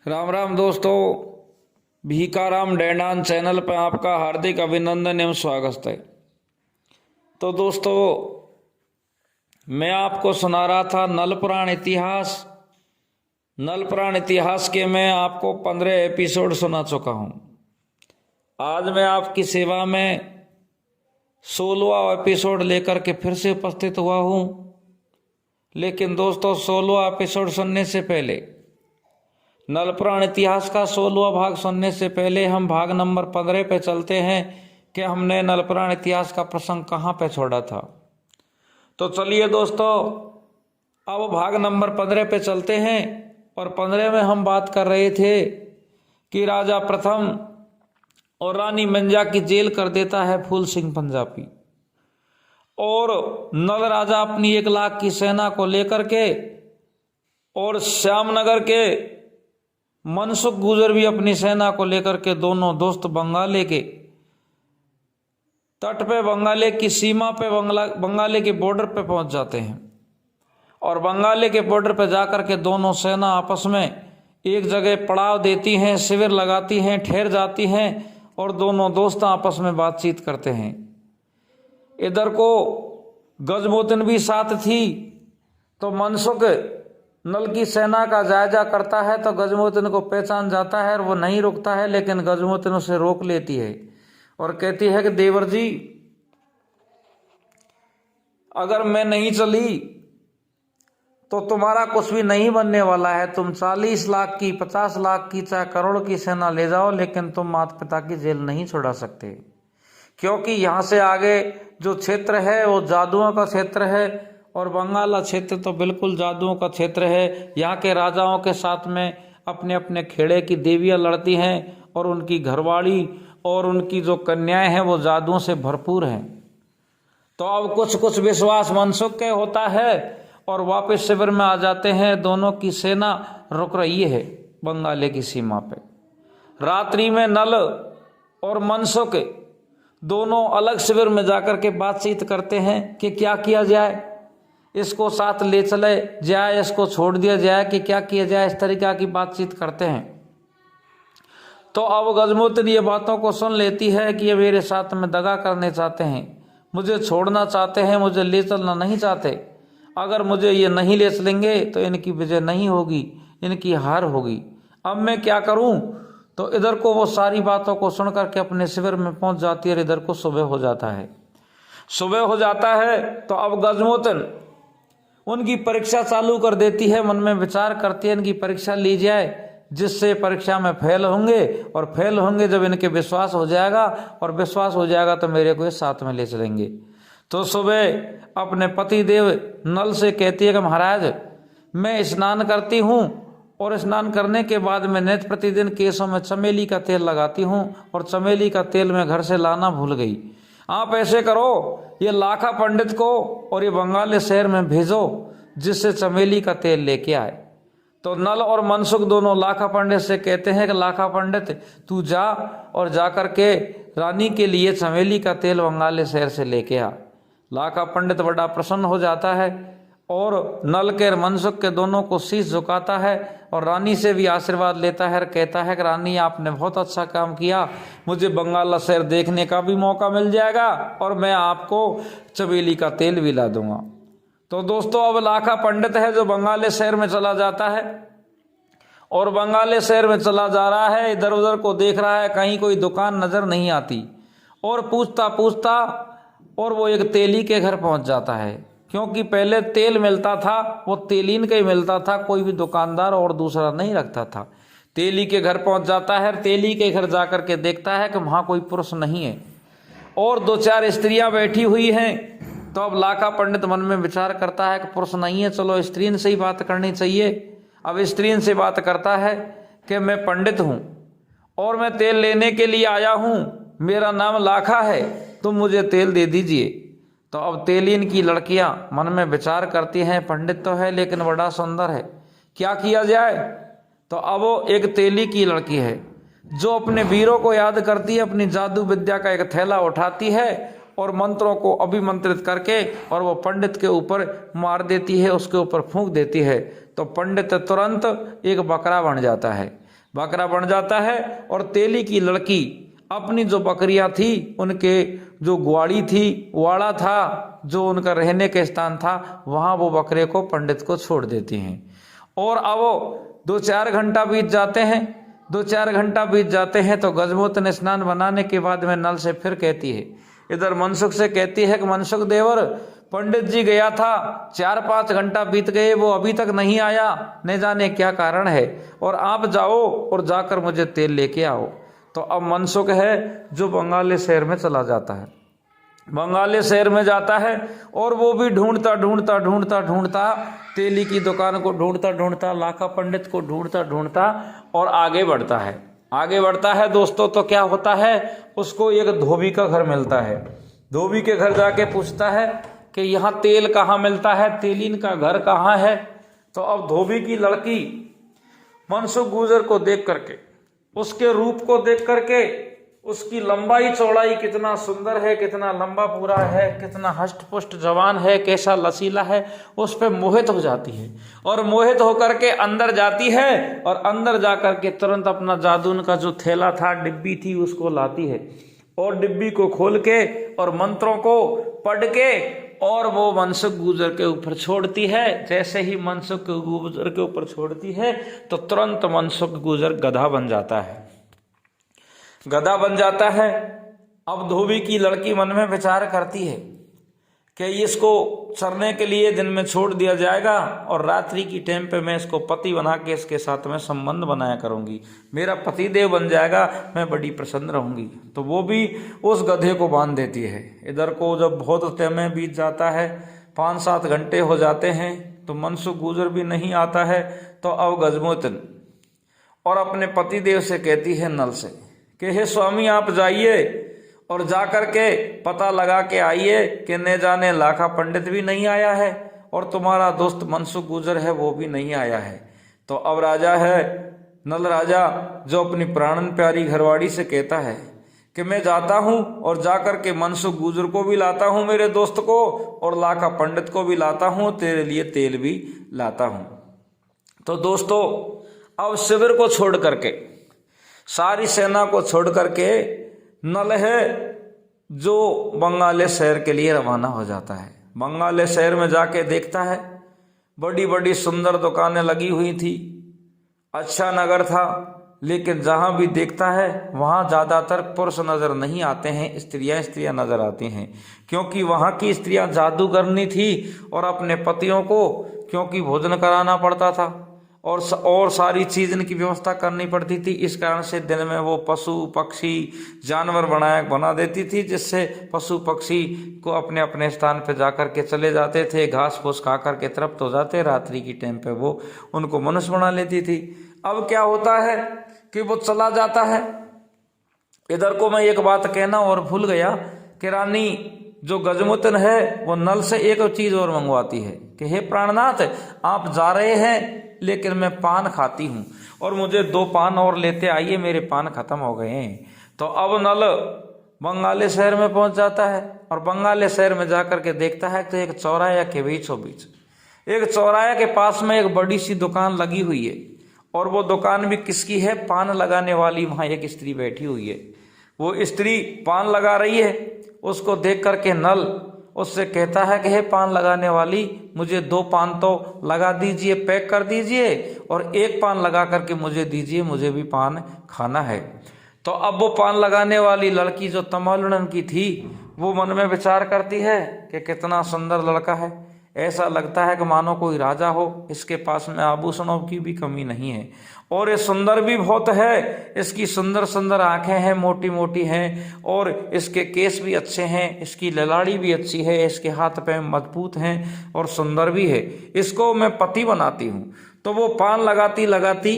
राम राम दोस्तों, भीकाराम डैंडान चैनल पर आपका हार्दिक अभिनंदन एवं स्वागत है। तो दोस्तों, मैं आपको सुना रहा था नलपुराण इतिहास। नलपुराण इतिहास के मैं आपको 15 एपिसोड सुना चुका हूँ। आज मैं आपकी सेवा में 16वां एपिसोड लेकर के फिर से उपस्थित हुआ हूँ। लेकिन दोस्तों, 16वां एपिसोड सुनने से पहले, नलपुराण इतिहास का 16वां भाग सुनने से पहले हम भाग नंबर 15 पे चलते हैं कि हमने नलपुराण इतिहास का प्रसंग कहाँ पे छोड़ा था। तो चलिए दोस्तों, अब भाग नंबर 15 पे चलते हैं। और 15 में हम बात कर रहे थे कि राजा प्रथम और रानी मंजा की जेल कर देता है फूल सिंह पंजाबी, और नल राजा अपनी 1 लाख की सेना को लेकर के और श्यामनगर के मनसुख गुजर भी अपनी सेना को लेकर के दोनों दोस्त बंगाले के तट पे, बंगाले की सीमा पे, बंगाले के बॉर्डर पे पहुंच जाते हैं। और बंगाले के बॉर्डर पे जाकर के दोनों सेना आपस में एक जगह पड़ाव देती हैं, शिविर लगाती हैं, ठहर जाती हैं और दोनों दोस्त आपस में बातचीत करते हैं। इधर को गजमोतन भी साथ थी, तो मनसुख नल की सेना का जायजा करता है तो गजमोतन को पहचान जाता है और वो नहीं रुकता है, लेकिन गजमोतन उसे रोक लेती है और कहती है कि देवर जी, अगर मैं नहीं चली तो तुम्हारा कुछ भी नहीं बनने वाला है। तुम 40 लाख की, 50 लाख की, चाहे करोड़ की सेना ले जाओ, लेकिन तुम माता पिता की जेल नहीं छुड़ा सकते, क्योंकि यहाँ से आगे जो क्षेत्र है वो जादुओं का क्षेत्र है और बंगाला क्षेत्र तो बिल्कुल जादुओं का क्षेत्र है। यहाँ के राजाओं के साथ में अपने अपने खेड़े की देवियाँ लड़ती हैं और उनकी घरवाली और उनकी जो कन्याएं हैं वो जादुओं से भरपूर हैं। तो अब कुछ विश्वास मनसुख के होता है और वापस शिविर में आ जाते हैं। दोनों की सेना रुक रही है बंगाले की सीमा पे। रात्रि में नल और मनसुख दोनों अलग शिविर में जाकर के बातचीत करते हैं कि क्या किया जाए, इसको साथ ले चले जाए, इसको छोड़ दिया जाए, कि क्या किया जाए। इस तरीका की बातचीत करते हैं। तो अब गजमोतन ये बातों को सुन लेती है कि ये मेरे साथ में दगा करने चाहते हैं, मुझे छोड़ना चाहते हैं, मुझे ले चलना नहीं चाहते। अगर मुझे ये नहीं ले चलेंगे तो इनकी विजय नहीं होगी, इनकी हार होगी। अब मैं क्या करूं? तो इधर को वो सारी बातों को सुन करके अपने शिविर में पहुंच जाती है और इधर को सुबह हो जाता है। सुबह हो जाता है तो अब गजमोतन उनकी परीक्षा चालू कर देती है। मन में विचार करती है इनकी परीक्षा ली जाए, जिससे परीक्षा में फेल होंगे, और फेल होंगे जब इनके विश्वास हो जाएगा, और विश्वास हो जाएगा तो मेरे को ये साथ में ले चलेंगे। तो सुबह अपने पति देव नल से कहती है कि महाराज, मैं स्नान करती हूँ और स्नान करने के बाद मैं नित्य प्रतिदिन केसों में चमेली का तेल लगाती हूँ, और चमेली का तेल मैं घर से लाना भूल गई। आप ऐसे करो, ये लाखा पंडित को और ये बंगाली शहर में भेजो, जिससे चमेली का तेल लेके आए। तो नल और मनसुख दोनों लाखा पंडित से कहते हैं कि लाखा पंडित, तू जा और जा करके रानी के लिए चमेली का तेल बंगाली शहर से लेके आ। लाखा पंडित बड़ा प्रसन्न हो जाता है और नल के और मनसुख के दोनों को शीश झुकाता है और रानी से भी आशीर्वाद लेता है और कहता है कि रानी, आपने बहुत अच्छा काम किया, मुझे बंगाला शहर देखने का भी मौका मिल जाएगा और मैं आपको चमेली का तेल भी ला दूंगा। तो दोस्तों, अब लाखा पंडित है जो बंगाले शहर में चला जाता है, और बंगाले शहर में चला जा रहा है, इधर उधर को देख रहा है, कहीं कोई दुकान नजर नहीं आती, और पूछता पूछता और वो एक तेली के घर पहुंच जाता है। क्योंकि पहले तेल मिलता था वो तेलीन का ही मिलता था, कोई भी दुकानदार और दूसरा नहीं रखता था। तेली के घर पहुंच जाता है, तेली के घर जाकर के देखता है कि वहाँ कोई पुरुष नहीं है और 2-4 स्त्रियां बैठी हुई हैं। तो अब लाखा पंडित मन में विचार करता है कि पुरुष नहीं है, चलो स्त्रीन से ही बात करनी चाहिए। अब स्त्रीन से बात करता है कि मैं पंडित हूँ और मैं तेल लेने के लिए आया हूँ, मेरा नाम लाखा है, तुम मुझे तेल दे दीजिए। तो अब तेलीन की लड़कियां मन में विचार करती हैं, पंडित तो है लेकिन बड़ा सुंदर है, क्या किया जाए। तो अब वो एक तेली की लड़की है जो अपने वीरों को याद करती है, अपनी जादू विद्या का एक थैला उठाती है और मंत्रों को अभिमंत्रित करके और वो पंडित के ऊपर मार देती है, उसके ऊपर फूंक देती है। तो पंडित तुरंत एक बकरा बन जाता है। बकरा बन जाता है और तेली की लड़की अपनी जो बकरियां थी, उनके जो ग्वाड़ी थी, वाड़ा था, जो उनका रहने का स्थान था, वहां वो बकरे को पंडित को छोड़ देती हैं। और अब 2-4 घंटा बीत जाते हैं। 2-4 घंटा बीत जाते हैं तो गजमोत ने स्नान बनाने के बाद में नल से फिर कहती है, इधर मनसुख से कहती है कि मनसुख देवर, पंडित जी गया था, 4-5 घंटा बीत गए, वो अभी तक नहीं आया, न जाने क्या कारण है, और आप जाओ और जाकर मुझे तेल लेके आओ। तो अब मनसुख है जो बंगाली शहर में चला जाता है। बंगाली शहर में जाता है और वो भी ढूंढता ढूंढता ढूंढता ढूंढता तेली की दुकान को ढूंढता ढूंढता, लाखा पंडित को ढूंढता ढूंढता और आगे बढ़ता है। आगे बढ़ता है दोस्तों, तो क्या होता है, उसको एक धोबी का घर मिलता है। धोबी के घर जाके पूछता है कि यहाँ तेल कहाँ मिलता है, तेलीन का घर कहाँ है। तो अब धोबी की लड़की मनसुख गुजर को देख करके, उसके रूप को देख करके, उसकी लंबाई चौड़ाई कितना सुंदर है, कितना लंबा पूरा है, कितना हष्ट पुष्ट जवान है, कैसा लसीला है, उस पर मोहित हो जाती है। और मोहित होकर के अंदर जाती है और अंदर जाकर के तुरंत अपना जादून का जो थैला था, डिब्बी थी, उसको लाती है और डिब्बी को खोल के और मंत्रों को पढ़ के और वो मनसुख गुजर के ऊपर छोड़ती है। जैसे ही मनसुख गुजर के ऊपर छोड़ती है तो तुरंत मनसुख गुजर गधा बन जाता है। गधा बन जाता है। अब धोबी की लड़की मन में विचार करती है कि इसको चरने के लिए दिन में छोड़ दिया जाएगा और रात्रि की टाइम पे मैं इसको पति बना के इसके साथ में संबंध बनाया करूंगी, मेरा पति देव बन जाएगा, मैं बड़ी प्रसन्न रहूंगी। तो वो भी उस गधे को बांध देती है। इधर को जब बहुत समय बीत जाता है, 5-7 घंटे हो जाते हैं, तो मनसुख गुजर भी नहीं आता है। तो अब गजमोतन और अपने पति देव से कहती है नल से कि हे स्वामी, आप जाइए और जाकर के पता लगा के आइए कि न जाने लाखा पंडित भी नहीं आया है और तुम्हारा दोस्त मनसुख गुजर है वो भी नहीं आया है। तो अब राजा है, नल राजा, जो अपनी प्राणन प्यारी घरवाड़ी से कहता है कि मैं जाता हूँ और जाकर के मनसुख गुजर को भी लाता हूँ, मेरे दोस्त को, और लाखा पंडित को भी लाता हूँ, तेरे लिए तेल भी लाता हूँ। तो दोस्तों, अब शिविर को छोड़ करके, सारी सेना को छोड़ करके नल है जो बंगाली शहर के लिए रवाना हो जाता है। बंगाली शहर में जाके देखता है बड़ी बड़ी सुंदर दुकानें लगी हुई थी, अच्छा नगर था, लेकिन जहाँ भी देखता है वहाँ ज़्यादातर पुरुष नज़र नहीं आते हैं, स्त्रियाँ नज़र आती हैं, क्योंकि वहाँ की स्त्रियाँ जादूगरनी थी और अपने पतियों को क्योंकि भोजन कराना पड़ता था और सारी चीज़ इनकी व्यवस्था करनी पड़ती थी। इस कारण से दिन में वो पशु पक्षी जानवर बना देती थी, जिससे पशु पक्षी को अपने अपने स्थान पर जाकर के चले जाते थे, घास फूस खा कर के तृप्त हो जाते। रात्रि की टाइम पे वो उनको मनुष्य बना लेती थी। अब क्या होता है कि वो चला जाता है। इधर को मैं एक बात कहना और भूल गया कि रानी जो गजमुतन है वो नल से एक चीज़ और मंगवाती है कि हे प्राणनाथ, आप जा रहे हैं लेकिन मैं पान खाती हूँ और मुझे 2 पान और लेते आइए, मेरे पान खत्म हो गए हैं। तो अब नल बंगाली शहर में पहुंच जाता है और बंगाली शहर में जाकर के देखता है तो एक चौराहे के बीचों बीच, एक चौराहे के पास में एक बड़ी सी दुकान लगी हुई है। और वो दुकान भी किसकी है? पान लगाने वाली वहाँ एक स्त्री बैठी हुई है। वो स्त्री पान लगा रही है। उसको देख करके नल उससे कहता है कि हे पान लगाने वाली, मुझे 2 पान तो लगा दीजिए, पैक कर दीजिए, और 1 पान लगा करके मुझे दीजिए, मुझे भी पान खाना है। तो अब वो पान लगाने वाली लड़की जो तमालुड़न की थी, वो मन में विचार करती है कि कितना सुंदर लड़का है, ऐसा लगता है कि मानो कोई राजा हो, इसके पास में आभूषणों की भी कमी नहीं है और ये सुंदर भी बहुत है। इसकी सुंदर सुंदर आंखें हैं, मोटी मोटी हैं, और इसके केस भी अच्छे हैं, इसकी ललाड़ी भी अच्छी है, इसके हाथ पैर मजबूत हैं और सुंदर भी है, इसको मैं पति बनाती हूँ। तो वो पान लगाती लगाती,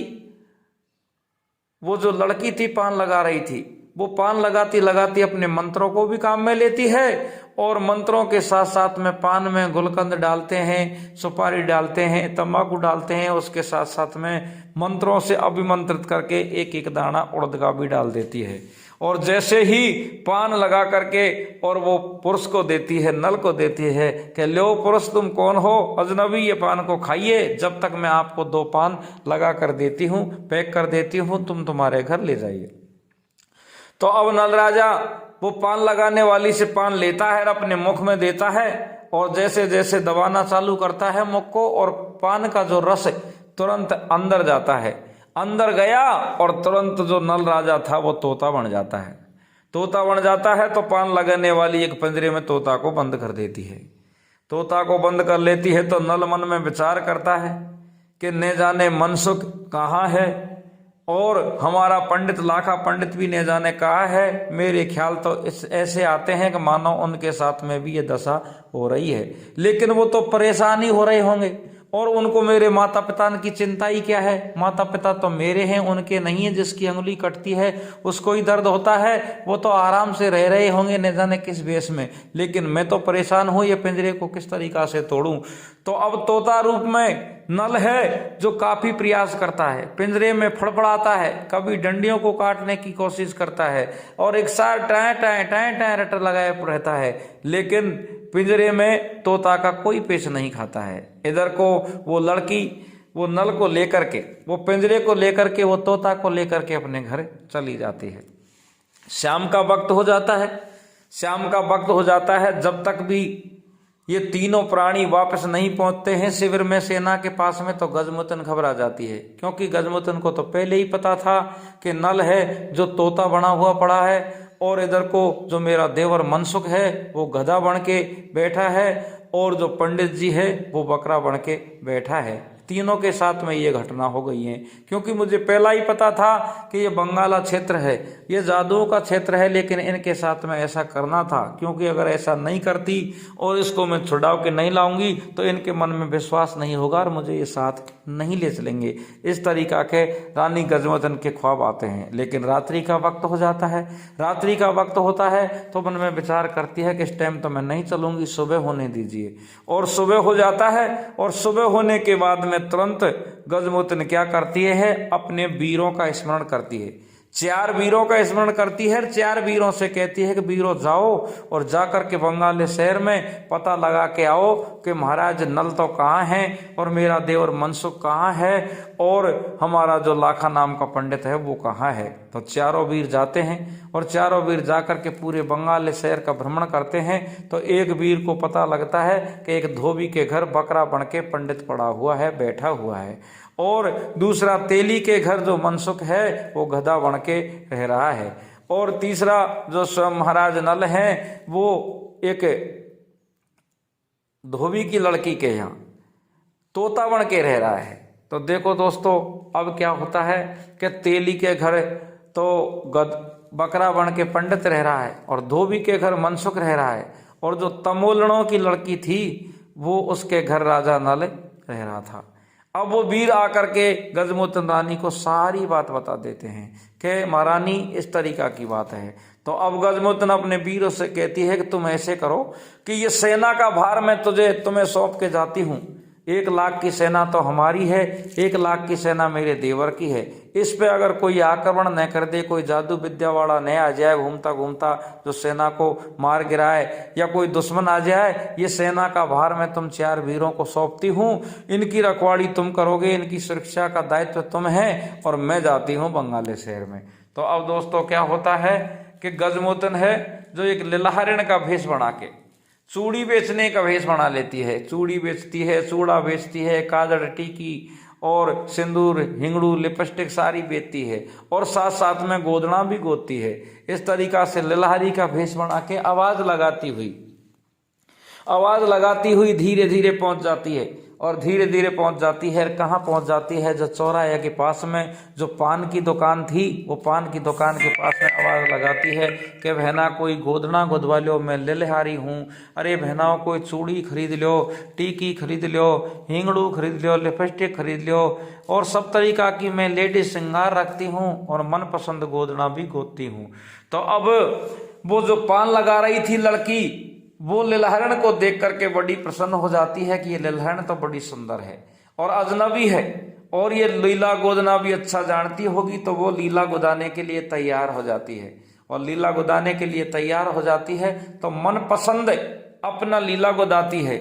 वो जो लड़की थी पान लगा रही थी, वो पान लगाती लगाती अपने मंत्रों को भी काम में लेती है और मंत्रों के साथ साथ में पान में गुलकंद डालते हैं, सुपारी डालते हैं, तंबाकू डालते हैं, उसके साथ साथ में मंत्रों से अभिमंत्रित करके एक एक दाना उड़द का भी डाल देती है और जैसे ही पान लगा करके और वो पुरुष को देती है, नल को देती है कि लो पुरुष तुम कौन हो, अजनबी ये पान को खाइए, जब तक मैं आपको 2 पान लगा कर देती हूँ, पैक कर देती हूँ, तुम तुम्हारे घर ले जाइए। तो अब नल राजा वो पान लगाने वाली से पान लेता है, अपने मुख में देता है और जैसे जैसे दबाना चालू करता है मुख को, और पान का जो रस तुरंत अंदर जाता है। अंदर गया और तुरंत जो नल राजा था वो तोता बन जाता है। तोता बन जाता है तो पान लगाने वाली एक पिंजरे में तोता को बंद कर देती है। तोता को बंद कर लेती है तो नल मन में विचार करता है कि न जाने मनसुख कहाँ है और हमारा पंडित लाखा पंडित भी न जाने कहाँ है। मेरे ख्याल तो ऐसे आते हैं कि मानो उनके साथ में भी ये दशा हो रही है, लेकिन वो तो परेशान ही हो रहे होंगे और उनको मेरे माता पिता की चिंता ही क्या है। माता पिता तो मेरे हैं, उनके नहीं है। जिसकी अंगुली कटती है उसको ही दर्द होता है, वो तो आराम से रह रहे होंगे न जाने किस वेश में, लेकिन मैं तो परेशान हूँ, ये पिंजरे को किस तरीका से तोड़ूं। तो अब तोता रूप में नल है जो काफी प्रयास करता है, पिंजरे में फड़फड़ाता है, कभी डंडियों को काटने की कोशिश करता है और एक साथ टाय टाय टाय टाय रट लगाए रहता है, लेकिन पिंजरे में तोता का कोई पेश नहीं खाता है। इधर को वो लड़की वो नल को लेकर के, वो पिंजरे को लेकर के, वो तोता को लेकर के अपने घर चली जाती है। शाम का वक्त हो जाता है। शाम का वक्त हो जाता है, जब तक भी ये तीनों प्राणी वापस नहीं पहुंचते हैं शिविर में सेना के पास में, तो गजमुतन घबरा जाती है, क्योंकि गजमुतन को तो पहले ही पता था कि नल है जो तोता बना हुआ पड़ा है और इधर को जो मेरा देवर मनसुख है वो गधा बन के बैठा है और जो पंडित जी है वो बकरा बन के बैठा है। तीनों के साथ में ये घटना हो गई है, क्योंकि मुझे पहला ही पता था कि ये बंगाला क्षेत्र है, ये जादुओं का क्षेत्र है, लेकिन इनके साथ में ऐसा करना था, क्योंकि अगर ऐसा नहीं करती और इसको मैं छुड़ाव के नहीं लाऊंगी तो इनके मन में विश्वास नहीं होगा और मुझे ये साथ नहीं ले चलेंगे। इस तरीका के रानी गजमोदन के ख्वाब आते हैं। लेकिन रात्रि का वक्त हो जाता है। रात्रि का वक्त होता है तो मन में विचार करती है कि इस टाइम तो मैं नहीं चलूंगी, सुबह होने दीजिए। और सुबह हो जाता है और सुबह होने के बाद में तुरंत गजमोदन क्या करती है, अपने वीरों का स्मरण करती है। 4 वीरों का स्मरण करती है। 4 वीरों से कहती है कि वीरों जाओ और जाकर के बंगाली शहर में पता लगा के आओ कि महाराज नल तो कहाँ हैं और मेरा देवर मनसुख कहाँ है और हमारा जो लाखा नाम का पंडित है वो कहाँ है। तो 4 वीर जाते हैं और 4 वीर जाकर के पूरे बंगाली शहर का भ्रमण करते हैं। तो एक वीर को पता लगता है कि एक धोबी के घर बकरा बन के पंडित पड़ा हुआ है, बैठा हुआ है, और दूसरा तेली के घर जो मनसुख है वो गधा बन के रह रहा है, और तीसरा जो स्वयं महाराज नल हैं वो एक धोबी की लड़की के यहाँ तोता बन के रह रहा है। तो देखो दोस्तों, अब क्या होता है कि तेली के घर तो बकरा बन के पंडित रह रहा है और धोबी के घर मनसुख रह रहा है, और जो तमोलनों की लड़की थी वो उसके घर राजा नल रह रहा था। अब वो वीर आकर के गजमोदन रानी को सारी बात बता देते हैं कि महारानी इस तरीका की बात है। तो अब गजमोदन अपने वीरों से कहती है कि तुम ऐसे करो कि ये सेना का भार मैं तुम्हें सौंप के जाती हूँ। 1 लाख की सेना तो हमारी है, 1 लाख की सेना मेरे देवर की है। इस पे अगर कोई आक्रमण न कर दे, कोई जादू विद्या वाला न आ जाए घूमता घूमता जो सेना को मार गिराए, या कोई दुश्मन आ जाए, ये सेना का भार मैं तुम 4 वीरों को सौंपती हूँ। इनकी रखवाली तुम करोगे, इनकी सुरक्षा का दायित्व तुम है, और मैं जाती हूँ बंगाली शहर में। तो अब दोस्तों क्या होता है कि गजमोदन है जो एक लिलहरिण का भेष बना के चूड़ी बेचने का भेष बना लेती है। चूड़ी बेचती है, चूड़ा बेचती है, काजल टीकी और सिंदूर हिंगड़ू लिपस्टिक सारी बेचती है, और साथ साथ में गोदना भी गोदती है। इस तरीका से लिलहरी का भेष बना के आवाज लगाती हुई धीरे धीरे पहुंच जाती है, और धीरे धीरे पहुंच जाती है। कहाँ पहुंच जाती है? जो चौराहे के पास में जो पान की दुकान थी, वो पान की दुकान के पास में आवाज़ लगाती है कि बहना कोई गोदना गोदवा लो, मैं लिलहारी हूँ। अरे बहनाओं कोई चूड़ी खरीद लो, टीकी खरीद लो, हिंगड़ू खरीद लो, लिपस्टिक खरीद लो, और सब तरीका की मैं लेडीज श्रृंगार रखती हूँ और मनपसंद गोदना भी गोदती हूँ। तो अब वो जो पान लगा रही थी लड़की, वो लिलहरण को देख करके बड़ी प्रसन्न हो जाती है कि ये लिलहरण तो बड़ी सुंदर है और अजनबी है, और ये लीला गोदना भी अच्छा जानती होगी। तो वो लीला गोदाने के लिए तैयार हो जाती है और लीला गुदाने के लिए तैयार हो जाती है तो मन पसंद अपना लीला गुदाती है,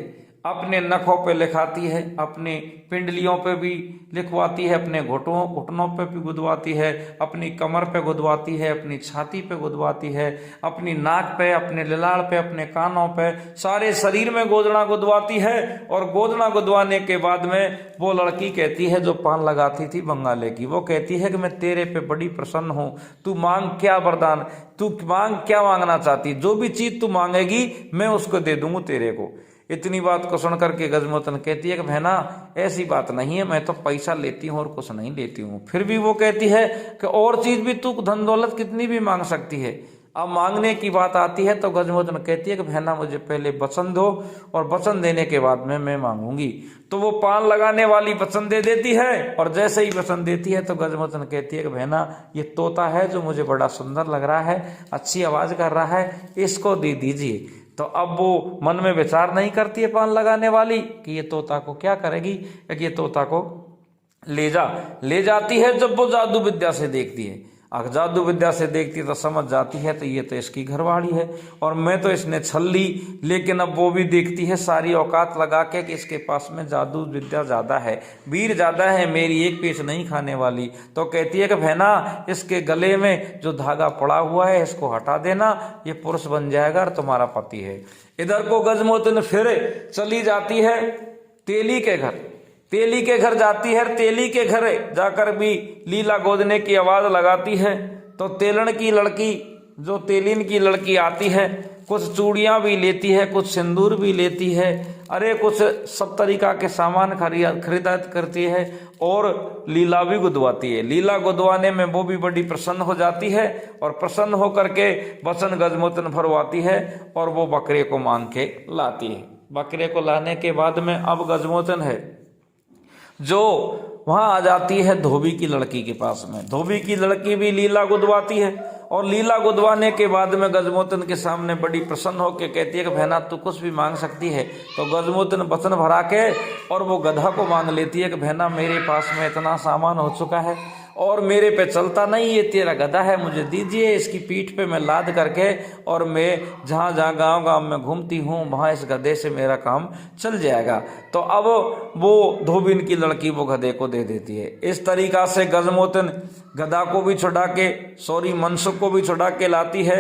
अपने नखों पे लिखाती है, अपने पिंडलियों पे भी लिखवाती है, अपने घुटनों पे भी गुदवाती है, अपनी कमर पे गुदवाती है, अपनी छाती पे गुदवाती है, अपनी नाक पे, अपने लिलाड़ पे, अपने कानों पे, सारे शरीर में गोदना गुदवाती है। और गोदना गुदवाने के बाद में वो लड़की कहती है जो पान लगाती थी बंगाले की, वो कहती है कि मैं तेरे पे बड़ी प्रसन्न हूँ, तू मांग क्या वरदान, तू मांग क्या मांगना चाहती, जो भी चीज तू मांगेगी मैं उसको दे दूंगा तेरे को। इतनी बात को सुन करके गजमोतन कहती है कि बहना ऐसी बात नहीं है, मैं तो पैसा लेती हूँ और कुछ नहीं लेती हूँ। फिर भी वो कहती है कि और चीज भी तू धन दौलत कितनी भी मांग सकती है। अब मांगने की बात आती है तो गजमोतन कहती है कि बहना मुझे पहले वचन दो और वचन देने के बाद में मैं मांगूंगी। तो वो पान लगाने वाली वचन दे देती है और जैसे ही वचन देती है तो गजमोतन कहती है कि बहना ये तोता है जो मुझे बड़ा सुंदर लग रहा है, अच्छी आवाज कर रहा है, इसको दे दीजिए। तो अब वो मन में विचार नहीं करती है पान लगाने वाली कि ये तोता को क्या करेगी, कि ये तोता को ले जाती है। जब वो जादू विद्या से देखती है, जादू विद्या से देखती है तो समझ जाती है तो ये तो इसकी घरवाली है और मैं तो इसने छल ली। लेकिन अब वो भी देखती है सारी औकात लगा के कि इसके पास में जादू विद्या ज़्यादा है, वीर ज़्यादा है, मेरी एक पेच नहीं खाने वाली। तो कहती है कि बहना इसके गले में जो धागा पड़ा हुआ है इसको हटा देना, ये पुरुष बन जाएगा और तुम्हारा पति है। इधर को गजमोतन फिर चली जाती है तेली के घर, तेली के घर जाती है। तेली के घर जाकर भी लीला गोदने की आवाज लगाती है तो तेलन की लड़की, जो तेलिन की लड़की आती है, कुछ चूड़ियां भी लेती है, कुछ सिंदूर भी लेती है, अरे कुछ सब तरीका के सामान खरीदात करती है और लीला भी गुदवाती है। लीला गुदवाने में वो भी बड़ी प्रसन्न हो जाती है और प्रसन्न होकर के वचन गजमोतन भरवाती है और वो बकरे को मांग के लाती है। बकरे को लाने के बाद में अब गजमोतन है जो वहां आ जाती है धोबी की लड़की के पास में। धोबी की लड़की भी लीला गुदवाती है और लीला गुदवाने के बाद में गजमोतन के सामने बड़ी प्रसन्न होकर कहती है कि बहना तू कुछ भी मांग सकती है। तो गजमोतन वचन भरा के और वो गधा को मांग लेती है कि बहना मेरे पास में इतना सामान हो चुका है और मेरे पे चलता नहीं, ये तेरा गधा है, मुझे दीजिए, इसकी पीठ पे मैं लाद करके और मैं जहाँ जहाँ गांव में घूमती हूँ वहाँ इस गधे से मेरा काम चल जाएगा। तो अब वो धोबिन की लड़की वो गधे को दे देती है। इस तरीका से गजमोतन गधा को भी छुड़ा के मनसुख को भी छुड़ा के लाती है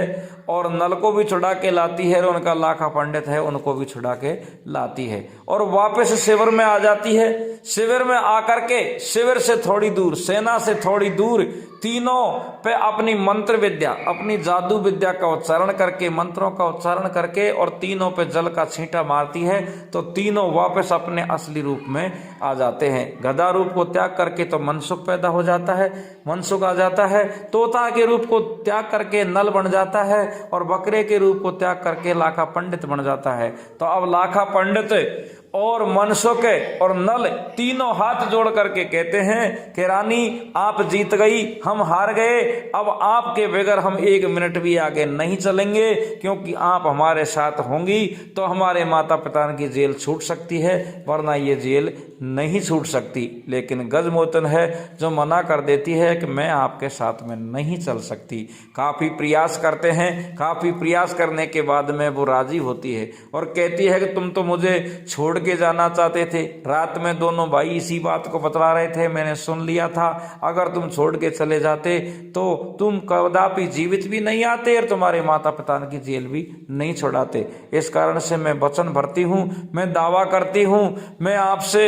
और नल को भी छुड़ा के लाती है और उनका लाखा पंडित है उनको भी छुड़ा के लाती है और वापस शिविर में आ जाती है। शिविर में आकर के शिविर से थोड़ी दूर, सेना से थोड़ी दूर, तीनों पे अपनी मंत्र विद्या, अपनी जादू विद्या का उच्चारण करके, मंत्रों का उच्चारण करके और तीनों पे जल का छींटा मारती है तो तीनों वापस अपने असली रूप में आ जाते हैं। गधा रूप को त्याग करके तो मनसुख पैदा हो जाता है, मनसुख आ जाता है। तोता के रूप को त्याग करके नल बन जाता है और बकरे के रूप को त्याग करके लाखा पंडित बन जाता है। तो अब लाखा पंडित और मनसुख और नल तीनों हाथ जोड़ करके कहते हैं कि रानी आप जीत गई, हम हार गए, अब आपके बगैर हम एक मिनट भी आगे नहीं चलेंगे, क्योंकि आप हमारे साथ होंगी तो हमारे माता पिता की जेल छूट सकती है, वरना ये जेल नहीं छूट सकती। लेकिन गजमोतन है जो मना कर देती है कि मैं आपके साथ में नहीं चल सकती। काफ़ी प्रयास करते हैं, काफ़ी प्रयास करने के बाद में वो राजी होती है और कहती है कि तुम तो मुझे छोड़ के जाना चाहते थे, रात में दोनों भाई इसी बात को बतला रहे थे, मैंने सुन लिया था, अगर तुम छोड़ के चले जाते तो तुम कदापि जीवित भी नहीं आते और तुम्हारे माता पिता की जेल भी नहीं छुड़ाते। इस कारण से मैं वचन भरती हूँ, मैं दावा करती हूँ, मैं आपसे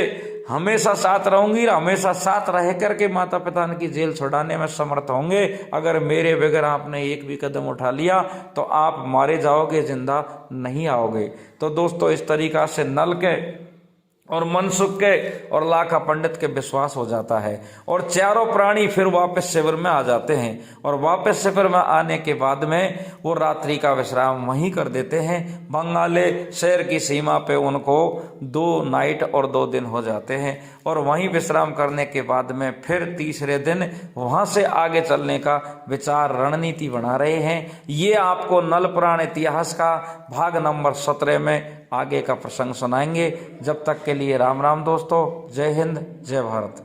हमेशा साथ रहूंगी, हमेशा साथ रह करके माता पिता की जेल छुड़ाने में समर्थ होंगे। अगर मेरे बगैर आपने एक भी कदम उठा लिया तो आप मारे जाओगे, जिंदा नहीं आओगे। तो दोस्तों इस तरीका से नल के और मनसुख के और लाखा पंडित के विश्वास हो जाता है और चारों प्राणी फिर वापस शिविर में आ जाते हैं और वापस शिविर में आने के बाद में वो रात्रि का विश्राम वहीं कर देते हैं। बंगाले शहर की सीमा पे उनको 2 नाइट और 2 दिन हो जाते हैं और वहीं विश्राम करने के बाद में फिर तीसरे दिन वहां से आगे चलने का विचार रणनीति बना रहे हैं। ये आपको नल पुराण इतिहास का भाग नंबर 17 में आगे का प्रसंग सुनाएंगे। जब तक के लिए राम राम दोस्तों, जय हिंद, जय भारत।